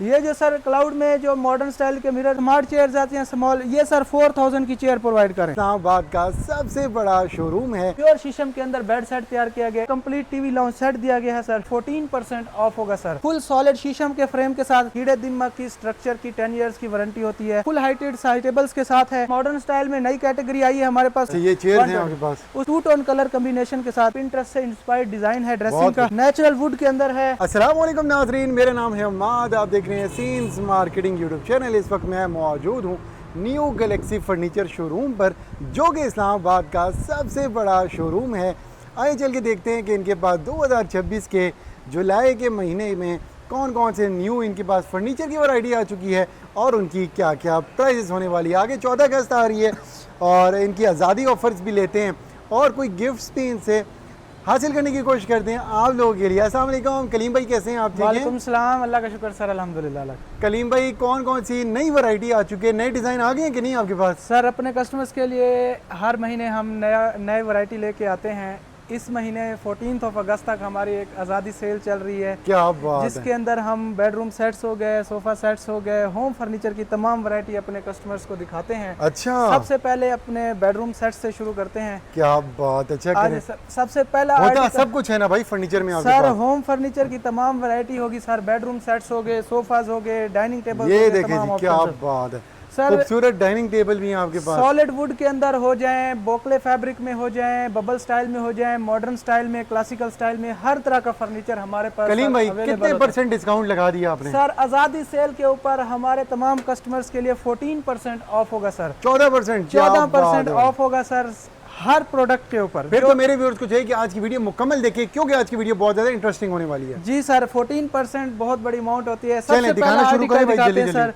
ये जो sir cloud में जो मॉडर्न स्टाइल के मिरर स्मार्ट चेयर्स आती हैं स्मॉल, ये सर 4000 की चेयर प्रोवाइड करें। इस्लामाबाद का सबसे बड़ा शोरूम है। प्योर शीशम के अंदर बेड सेट तैयार किया गया, कंप्लीट टीवी लाउंज सेट दिया गया है सर। 14% ऑफ होगा सर। फुल सॉलिड शीशम के फ्रेम के साथ हीरे दिमाग की स्ट्रक्चर की 10 इयर्स की वारंटी होती है। फुल हाइटेड साइड टेबल्स के साथ है। मॉडर्न स्टाइल में नई कैटेगरी आई है हमारे पास। ये चेयर है आपके पास उस 2 टोन कलर कॉम्बिनेशन के साथ पिंटरेस्ट से इंस्पायर्ड डिजाइन है। ड्रेसिंग का नेचुरल वुड के अंदर है। अस्सलाम वालेकुम नाज़रीन, मेरा नाम है अम्माद, आप देख रहे हैं सीन्स मार्केटिंग यूट्यूब चैनल। इस वक्त मैं मौजूद हूँ न्यू गैलेक्सी फर्नीचर शोरूम पर, जो कि इस्लामाबाद का सबसे बड़ा शोरूम है। आइए चल के देखते हैं कि इनके पास 2026 के जुलाई के महीने में कौन कौन से न्यू इनके पास फर्नीचर की वैरायटी आ चुकी है और उनकी क्या क्या प्राइसेस होने वाली है। आगे 14 अगस्त आ रही है और इनकी आज़ादी ऑफर्स भी लेते हैं और कोई गिफ्ट्स भी इनसे हासिल करने की कोशिश करते हैं आप लोगों के लिए। अस्सलाम वालेकुम कलीम भाई, कैसे हैं आप? ठीक हैं? वालेकुम सलाम, अल्लाह का शुक्र सर, अल्हम्दुलिल्लाह। कलीम भाई, कौन कौन सी नई वैरायटी आ चुकी है, नए डिज़ाइन आ गए हैं कि नहीं आपके पास? सर अपने कस्टमर्स के लिए हर महीने हम नए वैरायटी लेके आते हैं। इस महीने 14 अगस्त तक हमारी एक आज़ादी सेल चल रही है, क्या बात है। जिसके अंदर हम बेडरूम सेट्स हो गए, सोफ़ा सेट्स हो गए, होम फर्नीचर की तमाम वैरायटी अपने कस्टमर्स को दिखाते हैं। अच्छा, सबसे पहले अपने बेडरूम सेट से शुरू करते हैं। क्या बात, अच्छा आज करें। सबसे पहला होता सब कुछ है ना भाई फर्नीचर में आपके सर पास? होम फर्नीचर की तमाम वैरायटी होगी सर। बेडरूम सेट्स हो गए, सोफाज हो गए, डाइनिंग टेबल, ये देखें जी, क्या बात है। सर खूबसूरत डाइनिंग टेबल भी है आपके पास। सॉलिड वुड के अंदर हो जाएं, बोकले फैब्रिक में हो जाएं, बबल स्टाइल में हो जाएं, मॉडर्न स्टाइल में, क्लासिकल स्टाइल में, हर तरह का फर्नीचर हमारे पास। कलीम भाई, कितने % डिस्काउंट लगा दिया आपने? सर आज़ादी सेल के ऊपर हमारे तमाम कस्टमर्स के लिए 14% ऑफ होगा सर। 14%? 14% ऑफ होगा सर हर प्रोडक्ट के ऊपर। फिर तो मेरे व्यूअर्स को चाहिए कि आज की वीडियो मुकम्मल देखें, क्योंकि आज की वीडियो बहुत ज्यादा इंटरेस्टिंग होने वाली है। जी सर, 14% बहुत बड़ी अमाउंट होती है। चलें, सबसे दिखाना पहला शुरू करें भाई, दिखाते जल्दी हैं सर।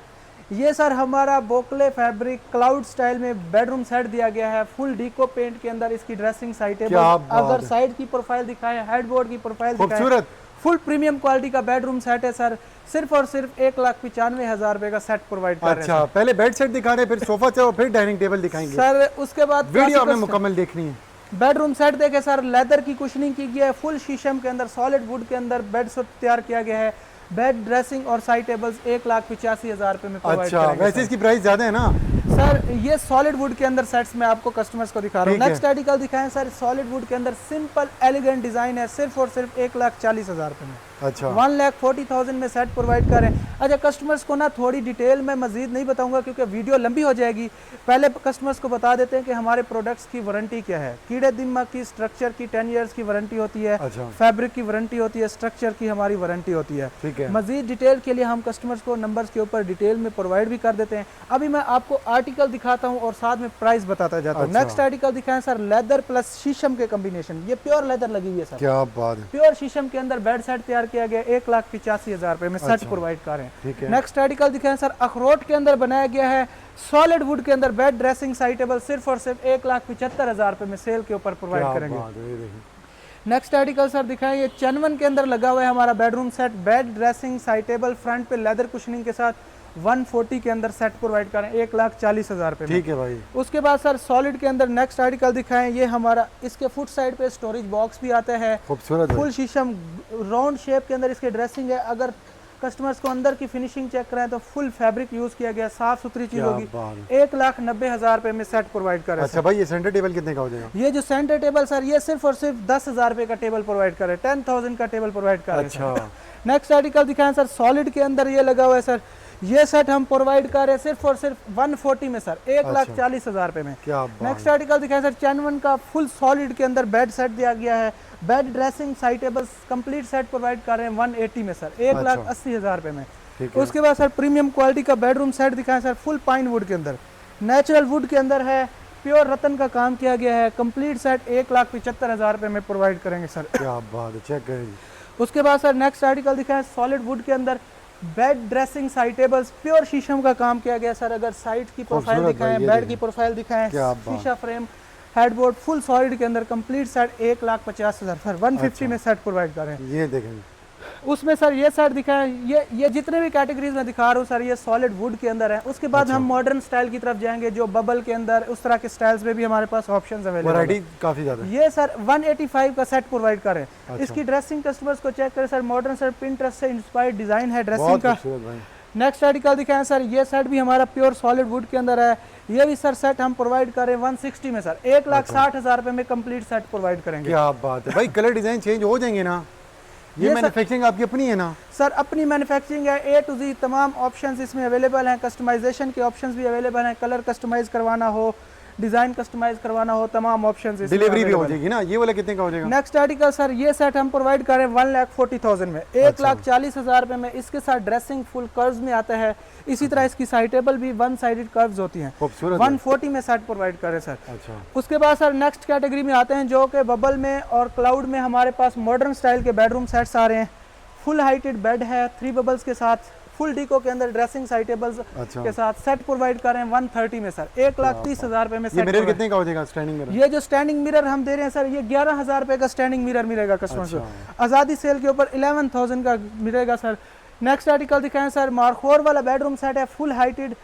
ये सर हमारा बोकले फैब्रिक क्लाउड स्टाइल में बेडरूम सेट दिया गया है। फुल डीको पेंट के अंदर इसकी ड्रेसिंग साइड टेबल, अगर साइड की प्रोफाइल दिखाएं, हेडबोर्ड की प्रोफाइल दिखाएं, फुल प्रीमियम क्वालिटी का बेडरूम सेट है सर। सिर्फ और सिर्फ 1,95,000 रुपए का सेट प्रोवाइड कर रहे हैं। अच्छा, पहले बेड सेट दिखा रहे हैं, फिर सोफा सेट और फिर डाइनिंग टेबल दिखाएंगे सर। उसके बाद वीडियो आपने मुकम्मल देखनी है। बेडरूम सेट देखे सर, लेदर की कुशनिंग की गई है, फुल शीशम के अंदर सॉलिड वुड के अंदर बेड सेट तैयार किया गया है। बेड ड्रेसिंग और साइड टेबल्स 1,85,000 रुपए में प्रोवाइड अच्छा, वैसे इसकी प्राइस ज्यादा है ना सर। ये सॉलिड वुड के अंदर सेट्स में आपको कस्टमर्स को दिखा रहा हूँ। नेक्स्ट आर्टिकल दिखाएं सर। सॉलिड वुड के अंदर सिंपल एलिगेंट डिजाइन है, सिर्फ और सिर्फ 1,40,000 रुपए में। अच्छा, 1,40,000 में सेट प्रोवाइड करें। अच्छा, कस्टमर्स को ना थोड़ी डिटेल में मजीद नहीं बताऊंगा क्योंकि वीडियो लंबी हो जाएगी। पहले कस्टमर्स को बता देते हैं कि हमारे प्रोडक्ट्स की वारंटी क्या है। कीड़े दिमाग की स्ट्रक्चर की 10 इयर्स की वारंटी होती है। अच्छा, फैब्रिक की वारंटी होती है, स्ट्रक्चर की हमारी वारंटी होती है। ठीक है। मजीद डिटेल के लिए हम कस्टमर्स को नंबर्स के ऊपर डिटेल में प्रोवाइड भी कर देते हैं। अभी मैं आपको आर्टिकल दिखाता हूँ और साथ में प्राइस बताता जाता हूँ। नेक्स्ट आर्टिकल दिखाएं सर। लेदर प्लस शीशम के कॉम्बिनेशन, ये प्योर लेदर लगी हुई है सर। क्या बात है। प्योर शीशम के अंदर बेड सेट तैयार किया गया, 1,85,000 रुपए में सेट प्रोवाइड कर रहे हैं। नेक्स्ट आर्टिकल दिखाएं सर। अखरोट के अंदर बनाया गया है, सॉलिड वुड के अंदर बेड ड्रेसिंग साइड टेबल, सिर्फ और सिर्फ 1,75,000 रुपए में सेल के ऊपर प्रोवाइड करेंगे। नेक्स्ट आर्टिकल सर दिखाएं। ये चनवन के अंदर लगा हुआ है हमारा bedroom set, bed dressing side table, front पे लेदर कुशनिंग के साथ 140 के अंदर सेट प्रोवाइड करें, 1,40,000 रुपए। ठीक है भाई। उसके बाद सर सॉलिड के अंदर नेक्स्ट आर्टिकल दिखाएं। ये हमारा इसके फुट साइड पे स्टोरेज बॉक्स भी आता है, खूबसूरत फुल शीशम राउंड शेप के अंदर इसकी ड्रेसिंग है। अगर कस्टमर्स को अंदर की फिनिशिंग चेक कराएं तो फुल फैब्रिक यूज किया गया, साफ सुथरी चीज होगी। 1,90,000 रुपए में सेट प्रोवाइड करें। अच्छा भाई, ये सेंटर टेबल कितने का हो जाएगा? ये जो सेंटर टेबल सर, ये सिर्फ और सिर्फ 10,000 रुपए का टेबल प्रोवाइड करें, 10,000 का टेबल प्रोवाइड करें। अच्छा, नेक्स्ट आर्टिकल दिखाएं सर। सॉलिड के अंदर ये लगा हुआ है सर। ये सेट हम प्रोवाइड कर रहे हैं सिर्फ और सिर्फ 140 में सर, 1,40,000 रुपए में। नेक्स्ट आर्टिकल दिखाएं सर। चैनवन का फुल सॉलिड के अंदर बेड सेट दिया गया है, bed dressing side tables complete set provide कर रहे हैं 180 में सर, 1,80,000 रुपए में। उसके बाद सर प्रीमियम क्वालिटी का बेडरूम सेट दिखाएं सर। फुल पाइन वुड के अंदर, नेचुरल वुड के अंदर है, प्योर रतन का काम किया गया है। कंप्लीट सेट 1,75,000 रुपए में प्रोवाइड करेंगे सर। क्या बात है, चेक करें। उसके बाद सर नेक्स्ट आर्टिकल दिखाएं। सॉलिड वुड के अंदर bed dressing side tables, pure शीशम का काम किया गया सर। अगर साइड की प्रोफाइल दिखाएं, बेड की प्रोफाइल दिखाएं, शीशा फ्रेम, हेडबोर्ड, फुल सॉलिड के अंदर कंप्लीट सेट 1,50,000 सर, 150 में सेट प्रोवाइड करें। ये देखें उसमें सर ये सेट दिखाएं। ये जितने भी कैटेगरीज में दिखा रहा हूँ सर, ये सॉलिड वुड के अंदर है। उसके बाद हम मॉडर्न स्टाइल की तरफ जाएंगे, जो बबल के अंदर, उस तरह के स्टाइल्स में भी हमारे पास ऑप्शंस अवेलेबल है। वैरायटी काफी ज्यादा है। ये सर 185 का सेट प्रोवाइड करें। अच्छा। इसकी ड्रेसिंग कस्टमर्स को चेक करें सर। मॉडर्न सर पिंटरेस्ट से इंस्पायर्ड डिजाइन है ड्रेसिंग का। नेक्स्ट आर्टिकल दिखाएं सर, ये सेट भी हमारा प्योर सॉलिड वुड के अंदर है। ये भी सर सेट हम प्रोवाइड कर रहे हैं 160 में सर, 1,60,000 रुपए में कंप्लीट सेट प्रोवाइड करेंगे। क्या बात है भाई, कलर डिजाइन चेंज हो जाएंगे ना? ये मैन्युफैक्चरिंग आपकी अपनी है ना? सर अपनी मैन्युफैक्चरिंग है, A to Z तमाम ऑप्शंस इसमें अवेलेबल हैं। कस्टमाइजेशन के ऑप्शंस भी अवेलेबल हैं, कलर कस्टमाइज करवाना हो, डिजाइन कस्टमाइज करवाना हो, तमाम ऑप्शंस। डिलीवरी भी हो जाएगी ना? ये वाला कितने का हो जाएगा? नेक्स्ट आर्टिकल सर, ये सेट हम प्रोवाइड कर रहे हैं 1,40,000 में, 1,40,000 रुपए में। इसके साथ ड्रेसिंग फुल कर्व्स में आता है, इसी तरह इसकी साइड टेबल भी 1 साइडेड कर्व्स होती हैं। 140 में सेट प्रोवाइड कर रहे हैं सर। अच्छा। उसके बाद सर नेक्स्ट कैटेगरी में आते हैं जो कि बबल में और क्लाउड में हमारे पास मॉडर्न स्टाइल के बेडरूम सेट्स आ रहे हैं। फुल हाइटेड बेड है 3 बबल्स के साथ, फुल डीको के अंदर ड्रेसिंग साइड टेबल्स के साथ सेट प्रोवाइड कर रहे हैं 130 में सर, 1,30,000 रुपए में। ये मिरर कितने का हो जाएगा स्टैंडिंग मिरर? ये जो स्टैंडिंग मिरर हम दे रहे हैं सर, ये 11,000 रुपए का स्टैंडिंग मिरर मिलेगा कस्टमर को। आज़ादी सेल के ऊपर 11,000 का मिलेगा सर। नेक्स्ट आर्टिकल दिखाएं सर, मार्कोर वाला बेडरूम सेट है, फुल हाइटेड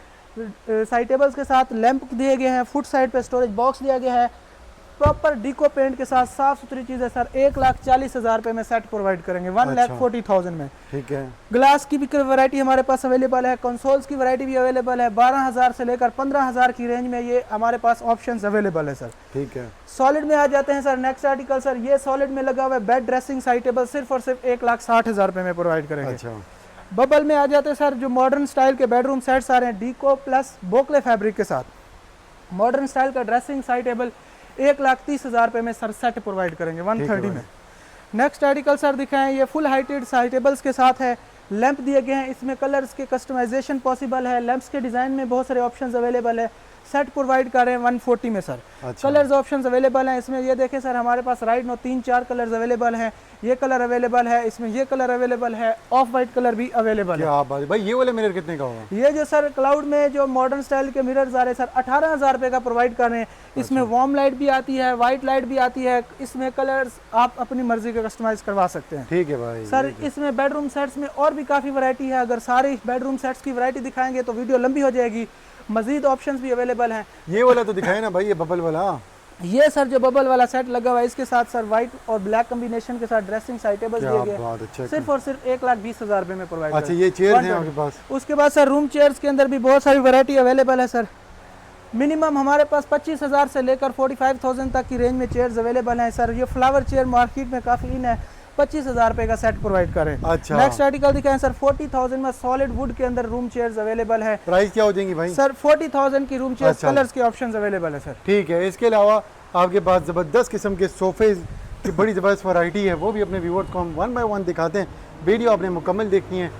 साइड टेबल्स के साथ लैंप दिए गए हैं, फुट साइड पे स्टोरेज बॉक्स दिया गया है, प्रॉपर डीको पेंट के साथ साफ सुथरी चीज है सर। 1,40,000 रुपए में सेट प्रोवाइड करेंगे 1,40,000 में। ठीक है। ग्लास की भी वैरायटी हमारे पास अवेलेबल है, कंसोल्स की वैरायटी भी अवेलेबल है। 12,000 से लेकर 15,000 की रेंज में ये हमारे पास ऑप्शंस अवेलेबल है सर। ठीक है। सॉलिड में आ जाते हैं सर। नेक्स्ट आर्टिकल सर, ये सॉलिड में लगा हुआ है बेड ड्रेसिंग साइड टेबल, सिर्फ और सिर्फ 1,60,000 रुपए में प्रोवाइड करेंगे। अच्छा। बबल में आ जाते हैं सर, जो मॉडर्न स्टाइल के बेडरूम सेट्स आ रहे हैं डीको प्लस बोकले फैब्रिक के साथ, मॉडर्न स्टाइल का ड्रेसिंग साइड टेबल 1,30,000 रुपए में सर सेट प्रोवाइड करेंगे 130 में। नेक्स्ट आर्टिकल सर दिखाएं, ये फुल हाइटेड साइड टेबल्स के साथ है, लैंप दिए गए हैं, इसमें कलर्स के कस्टमाइजेशन पॉसिबल है, लैंप्स के डिजाइन में बहुत सारे ऑप्शंस अवेलेबल है। सेट प्रोवाइड कर रहे हैं 140 में सर। अच्छा। कलर्स ऑप्शंस अवेलेबल हैं इसमें, ये देखें सर हमारे पास राइट नो 3-4 कलर्स अवेलेबल हैं। ये कलर अवेलेबल है, इसमें ये कलर अवेलेबल है, ऑफ वाइट कलर भी अवेलेबल है। क्या बात है भाई, ये वाले मिरर कितने का होगा? ये जो सर क्लाउड में जो मॉडर्न स्टाइल के मिरर्स आ रहे हैं सर, 18,000 रुपए का प्रोवाइड कर रहे हैं। इसमें वार्म लाइट भी आती है, वाइट लाइट भी आती है, इसमें कलर्स आप अपनी मर्जी के कस्टमाइज करवा सकते हैं। ठीक है भाई। सर इसमें बेडरूम सेट्स में और भी काफ़ी वैरायटी है, अगर सारे बेडरूम सेट्स की वैरायटी दिखाएंगे तो वीडियो लंबी हो जाएगी। मजीद ऑप्शंस भी अवेलेबल हैं। ये वाला तो दिखाए ना भाई, ये बबल वाला। ये सर जो बबल वाला सेट लगा हुआ है, इसके साथ सर व्हाइट और ब्लैक कॉम्बिनेशन के साथ ड्रेसिंग साइड टेबल्स दिए गए, सिर्फ और सिर्फ 1,20,000 रुपए में प्रोवाइड। अच्छा, ये चेयर हैं आपके पास? उसके बाद सर रूम चेयर्स के अंदर भी बहुत सारी वैरायटी अवेलेबल है सर। मिनिमम हमारे पास 25,000 से लेकर 45,000 तक की रेंज में चेयर्स अवेलेबल हैं सर। ये फ्लावर चेयर मार्केट में काफ़ी इन है, 25,000 रुपए का सेट प्रोवाइड करें। अच्छा। नेक्स्ट आर्टिकल दिखाएं सर, 40,000 में सॉलिड वुड के अंदर रूम चेयर्स अवेलेबल है। प्राइस क्या हो जाएंगी भाई? सर 40,000 की रूम चेयर्स, अच्छा। कलर्स के ऑप्शंस अवेलेबल है सर। ठीक है। इसके अलावा आपके पास ज़बरदस्त किस्म के सोफे की बड़ी ज़बरदस्त वैरायटी है, वो भी अपने व्यूअर्स को हम 1 बाय 1 दिखाते हैं। वीडियो आपने मुकम्मल देखनी है।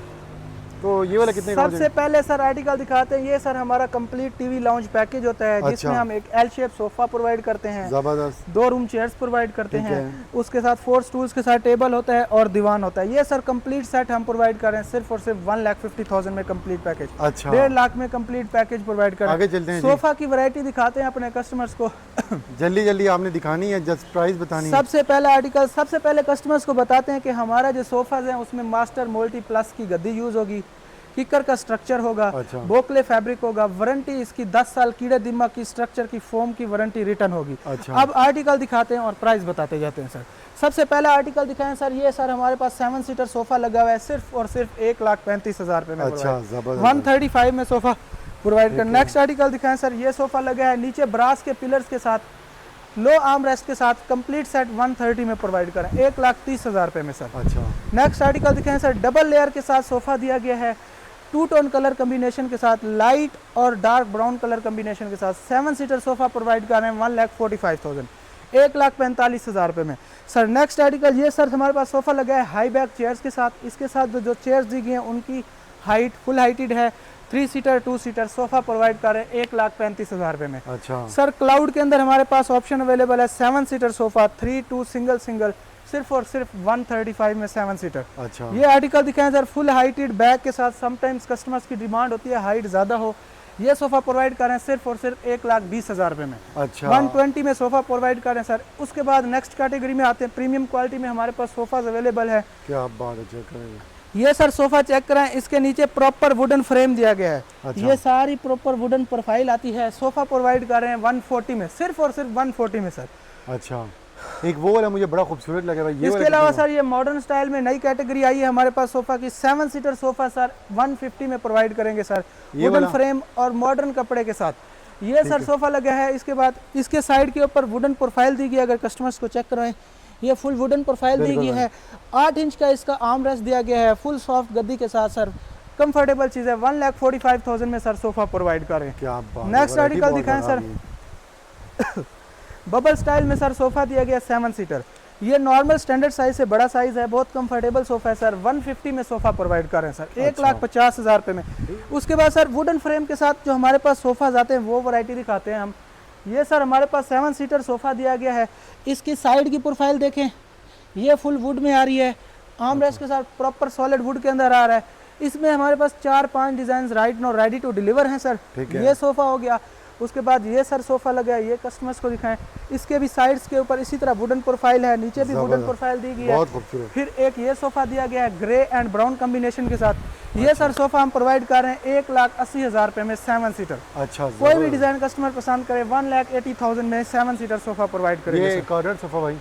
तो ये वाला कितने का? सबसे पहले सर आर्टिकल दिखाते हैं, ये सर हमारा कंप्लीट टीवी लाउंज पैकेज होता है। अच्छा। जिसमें हम एक एल शेप सोफा प्रोवाइड करते हैं, जबरदस्त 2 रूम चेयर्स प्रोवाइड करते ठीक हैं, है। उसके साथ 4 स्टूल्स के साथ टेबल होता है और दीवान होता है। ये सर कंप्लीट सेट हम प्रोवाइड कर रहे हैं सिर्फ और सिर्फ 1,50,000 में कंप्लीट पैकेज। अच्छा। 1.5 लाख में कंप्लीट पैकेज प्रोवाइड कर रहे हैं। आगे चलते हैं। सोफा की वैरायटी दिखाते हैं अपने कस्टमर्स को। जल्दी जल्दी आपने दिखानी है, जस्ट प्राइस बतानी है। सबसे पहला आर्टिकल, सबसे पहले कस्टमर्स को बताते हैं कि हमारा जो सोफाज हैं उसमें मास्टर मोल्टी प्लस की गद्दी यूज होगी, किकर का स्ट्रक्चर होगा, अच्छा। बोकले फैब्रिक होगा, वारंटी इसकी 10 साल कीड़े दिमाग की स्ट्रक्चर की फोम की वारंटी रिटर्न होगी। अच्छा। अब आर्टिकल दिखाते हैं और प्राइस बताते जाते हैं सर। सबसे पहला आर्टिकल दिखाएं सर, ये सर हमारे पास 7 सीटर सोफा लगा हुआ है सिर्फ और सिर्फ 1,35,000 रुपए में। अच्छा, जबरदस्त। 135 में सोफा प्रोवाइड कर। नेक्स्ट आर्टिकल दिखाएं सर, ये सोफा लगा है नीचे ब्रास के पिलर्स के साथ, लो आर्म रेस्ट के साथ, कंप्लीट सेट 130 में प्रोवाइड करें 1,30,000 रुपए में सर। अच्छा। नेक्स्ट आर्टिकल दिखाएं सर, डबल लेयर के साथ सोफा दिया गया है, 2 टोन कलर कम्बिनेशन के साथ, लाइट और डार्क ब्राउन कलर कम्बिनेशन के साथ 7 सीटर सोफा प्रोवाइड कर रहे हैं 1,45,000, 1,45,000 रुपए में सर। नेक्स्ट आर्टिकल, ये सर हमारे पास सोफा लगा है हाई बैक चेयर्स के साथ, इसके साथ जो चेयर्स दी गई हैं उनकी हाइट फुल हाइटेड है, 3 सीटर 2 सीटर सोफा प्रोवाइड कर रहे हैं 1,35,000 रुपए में। अच्छा। सर क्लाउड के अंदर हमारे पास ऑप्शन अवेलेबल है 7 सीटर सोफा, 3 2 सिंगल सिंगल, सिर्फ और सिर्फ 135 में 7 सीटर। अच्छा। ये आर्टिकल दिखाएं सर, फुल हाइटेड बैग के साथ, समटाइम्स कस्टमर्स की डिमांड होती है हाइट ज़्यादा हो, ये सोफा प्रोवाइड कर रहे हैं सिर्फ और सिर्फ 1,20,000 रुपए में। अच्छा। 120 में सोफा प्रोवाइड कर रहे हैं सर। उसके बाद नेक्स्ट कैटेगरी में आते हैं, प्रीमियम क्वालिटी में हमारे पास सोफाज अवेलेबल है। क्या बात है, चेक करेंगे। ये सर सोफा चेक कराएं, इसके नीचे प्रॉपर वुडन फ्रेम दिया गया है। अच्छा। ये सारी प्रॉपर वुडन प्रोफाइल आती है। सोफा प्रोवाइड कर रहे हैं 140 में, सिर्फ और सिर्फ 140 में सर। अच्छा। एक वो वाला मुझे बड़ा खूबसूरत लगा भाई। इसके अलावा सर ये मॉडर्न स्टाइल में नई कैटेगरी आई है हमारे पास सोफा की, 7 सीटर सोफा सर 150 में प्रोवाइड करेंगे सर, वुडन फ्रेम और मॉडर्न कपड़े के साथ ये सर सोफा लगा है। इसके बाद इसके साइड के ऊपर वुडन प्रोफाइल दी गई है, अगर कस्टमर्स को चेक करवाएं ये फुल वुडन प्रोफाइल दी गई है। 8 इंच का इसका आर्म रेस्ट दिया गया है, फुल सॉफ्ट गद्दी के साथ सर, कंफर्टेबल चीज़ है। 1,45,000 में सर सोफा प्रोवाइड करें। नेक्स्ट आर्टिकल दिखाएं सर, बबल स्टाइल में सर सोफा दिया गया 7 सीटर, ये नॉर्मल स्टैंडर्ड साइज से बड़ा साइज है, बहुत कंफर्टेबल सोफा है सर। 150 में सोफा प्रोवाइड कर रहे हैं सर, 1,50,000 रुपये में। उसके बाद सर वुडन फ्रेम के साथ जो हमारे पास सोफाज आते हैं वो वैरायटी दिखाते हैं हम। ये सर हमारे पास 7 सीटर सोफा दिया गया है, इसकी साइड की प्रोफाइल देखें, ये फुल वुड में आ रही है, आर्म रेस्ट के साथ प्रॉपर सॉलिड वुड के अंदर आ रहा है। इसमें हमारे पास 4-5 design right no ready to deliver हैं सर। ये सोफा हो गया। उसके बाद ये सर सोफा लगा है, ये कस्टमर्स को दिखाएं, इसके भी साइड्स के ऊपर इसी तरह वुडन प्रोफाइल है, नीचे भी वुडन प्रोफाइल दी गई है। फिर एक ये सोफा दिया गया है ग्रे एंड ब्राउन कॉम्बिनेशन के साथ। ये सर सोफा हम प्रोवाइड कर रहे हैं 1,80,000 रुपये में 7 सीटर। अच्छा, कोई भी डिजाइन कस्टमर पसंद करे 1,80,000 में 7 सीटर सोफा प्रोवाइड करेंगे। ये कॉर्नर सोफा भाई।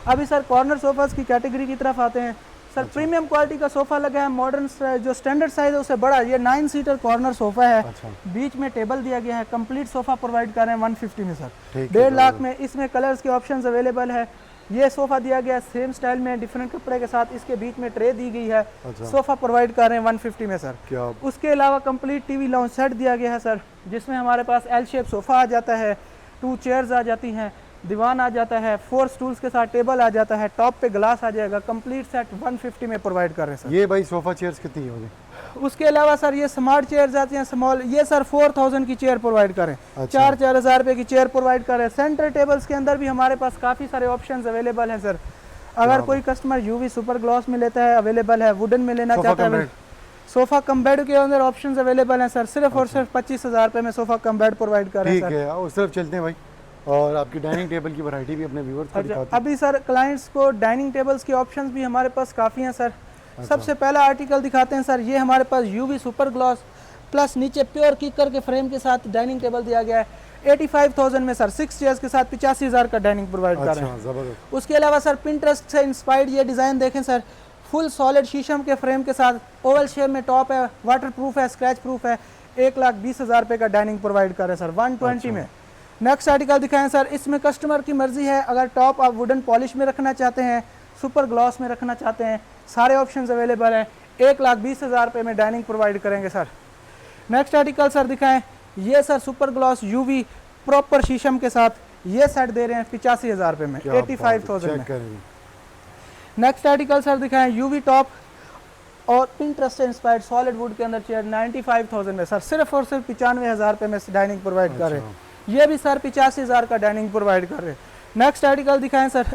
अभी सर कॉर्नर सोफास की कैटेगरी की तरफ आते हैं सर। प्रीमियम क्वालिटी का सोफा लगा है, मॉडर्न जो स्टैंडर्ड साइज है उससे बड़ा, ये 9 सीटर कॉर्नर सोफा है। बीच में टेबल दिया गया है, कंप्लीट सोफा प्रोवाइड कर रहे हैं 150 में सर, 1.5 लाख में। इसमें कलर्स के ऑप्शंस अवेलेबल है। ये सोफा दिया गया है सेम स्टाइल में डिफरेंट कपड़े के साथ, इसके बीच में ट्रे दी गई है। सोफा प्रोवाइड कर रहे हैं 150 में सर। उसके अलावा कंप्लीट टीवी लाउंज सेट दिया गया है सर, जिसमें हमारे पास एल शेप सोफा आ जाता है, 2 चेयर्स आ जाती हैं, दीवान आ जाता है, 4 स्टूल्स के साथ टेबल आ जाता है, टॉप पे ग्लास आ जाएगा। कंप्लीट सेट 150 में प्रोवाइड कर रहे हैं सर। ये भाई सोफा चेयर्स कितनी होगी? उसके अलावा सर ये स्मार्ट चेयर्स आती हैं स्मॉल, ये सर 4,000 की चेयर प्रोवाइड करें। 4,000 रुपये की चेयर प्रोवाइड करें। सेंटर टेबल्स के अंदर भी हमारे पास काफ़ी सारे ऑप्शंस अवेलेबल हैं सर। अगर कोई कस्टमर यूवी सुपर ग्लॉस में लेता है अवेलेबल है, वुडन में लेना चाहता है, सोफा कम बेड के अंदर ऑप्शंस अवेलेबल हैं सर। सिर्फ और सिर्फ 25,000 रुपये में सोफा कम बेड प्रोवाइड कर रहे हैं सर। ठीक है, उस तरफ चलते हैं भाई, और आपकी डाइनिंग टेबल की वैरायटी भी अपने व्यूअर्स को दिखाते हैं। अभी सर क्लाइंट्स को डाइनिंग टेबल्स के ऑप्शंस भी हमारे पास काफ़ी हैं सर। सबसे पहला आर्टिकल दिखाते हैं सर, ये हमारे पास यूवी सुपर ग्लॉस प्लस नीचे प्योर किकर के फ्रेम के साथ डाइनिंग टेबल दिया गया है 85,000 में सर, 6 चेयर्स के साथ 85,000 का डाइनिंग प्रोवाइड कर रहे हैं। उसके अलावा सर पिंटरेस्ट से इंस्पायर्ड ये डिज़ाइन देखें सर, फुल सॉलिड शीशम के फ्रेम के साथ, ओवल शेप में टॉप है, वाटर प्रूफ है, स्क्रैच प्रूफ है, 1,20,000 रुपये का डाइनिंग प्रोवाइड कर रहे हैं सर 120 में। नेक्स्ट आर्टिकल दिखाएं सर, इसमें कस्टमर की मर्जी है, अगर टॉप आप वुडन पॉलिश में रखना चाहते हैं, सुपर ग्लॉस में रखना चाहते हैं, सारे ऑप्शंस अवेलेबल हैं। 1,20,000 रुपये में डाइनिंग प्रोवाइड करेंगे सर। नेक्स्ट आर्टिकल सर दिखाएं, ये sir super gloss UV proper शीशम के साथ ये सेट दे रहे हैं 85,000 रुपये में, 85,000 में। नेक्स्ट आर्टिकल सर दिखाएं, यूवी टॉप और पिंटरेस्ट से इंस्पायर्ड सॉलिड वुड के अंदर चेयर 95,000 में सर, सिर्फ और सिर्फ 95,000 रुपये में डाइनिंग प्रोवाइड कर रहे हैं। ये भी सर 85,000 का डाइनिंग प्रोवाइड कर रहे हैं। नेक्स्ट आर्टिकल दिखाएं सर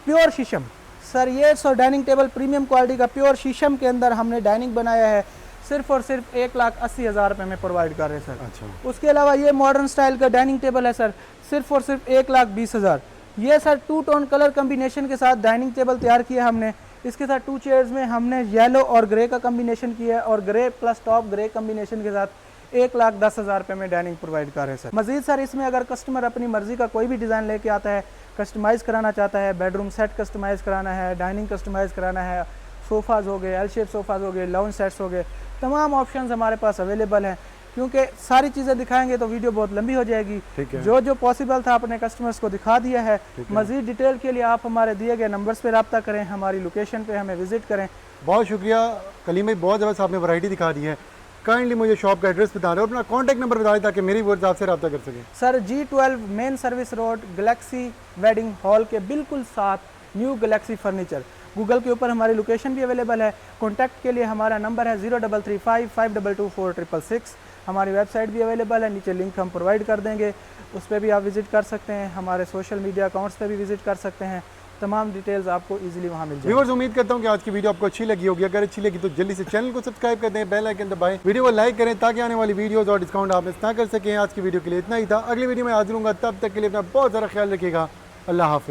प्योर शीशम सर, ये sir dining table premium quality का प्योर शीशम के अंदर हमने डाइनिंग बनाया है, सिर्फ और सिर्फ 1,80,000 रुपये में प्रोवाइड कर रहे हैं सर। उसके अलावा ये मॉडर्न स्टाइल का डाइनिंग टेबल है सर, सिर्फ और सिर्फ 1,20,000। ये सर 2 टोन कलर कम्बिनेशन के साथ डाइनिंग टेबल तैयार किया हमने। इसके साथ 2 चेयर्स में हमने येलो और ग्रे का कम्बिनेशन किया है, और grey plus top grey combination के साथ 1,10,000 रुपये में डाइनिंग प्रोवाइड कर रहे हैं सर। मजीद सर इसमें अगर कस्टमर अपनी मर्जी का कोई भी डिज़ाइन लेके आता है, कस्टमाइज़ कराना चाहता है, बेडरूम सेट कस्टमाइज़ कराना है, डाइनिंग कस्टमाइज़ कराना है, सोफ़ाज़ हो गए, एल शेप सोफ़ाज़ हो गए, लाउंज सेट्स हो गए, तमाम ऑप्शंस हमारे पास अवेलेबल हैं। क्योंकि सारी चीज़ें दिखाएंगे तो वीडियो बहुत लंबी हो जाएगी। जो पॉसिबल था अपने कस्टमर्स को दिखा दिया है। मज़ीद डिटेल के लिए आप हमारे दिए गए नंबर्स पर रब्ता करें, हमारी लोकेशन पे हमें विजिट करें। बहुत शुक्रिया कलीम भाई, बहुत ज़बरदस्त आपने वैरायटी दिखा दी है। काइंडली मुझे शॉप का एड्रेस बता दें और अपना कॉन्टैक्ट नंबर बता दें ताकि मेरी व्यूअर्स आपसे रब्ता कर सकें। Sir G12 main service road, Galaxy wedding hall के बिल्कुल साथ न्यू गैलेक्सी फर्नीचर। गूगल के ऊपर हमारी लोकेशन भी अवेलेबल है। कॉन्टैक्ट के लिए हमारा नंबर है 0335 522 4666। हमारी वेबसाइट भी अवेलेबल है, नीचे लिंक हम प्रोवाइड कर देंगे, उस पर भी आप विज़िट कर सकते हैं। हमारे सोशल मीडिया अकाउंट्स पर भी विज़िट कर सकते हैं, तमाम डिटेल्स आपको इजीली वहाँ मिल जाएगी। व्यूअर्स उम्मीद करता हूँ कि आज की वीडियो आपको अच्छी लगी होगी। अगर अच्छी लगी तो जल्दी से चैनल को सब्सक्राइब कर दें, बेल आइकन दबाएं, वीडियो को लाइक करें ताकि आने वाली वीडियोस और डिस्काउंट आप मिस ना कर सकें। आज की वीडियो के लिए इतना ही था, अगली वीडियो में हाजिर हूँगा, तब तक के लिए अपना बहुत ज़्यादा ख्याल रखिएगा। अल्लाह हाफिज़।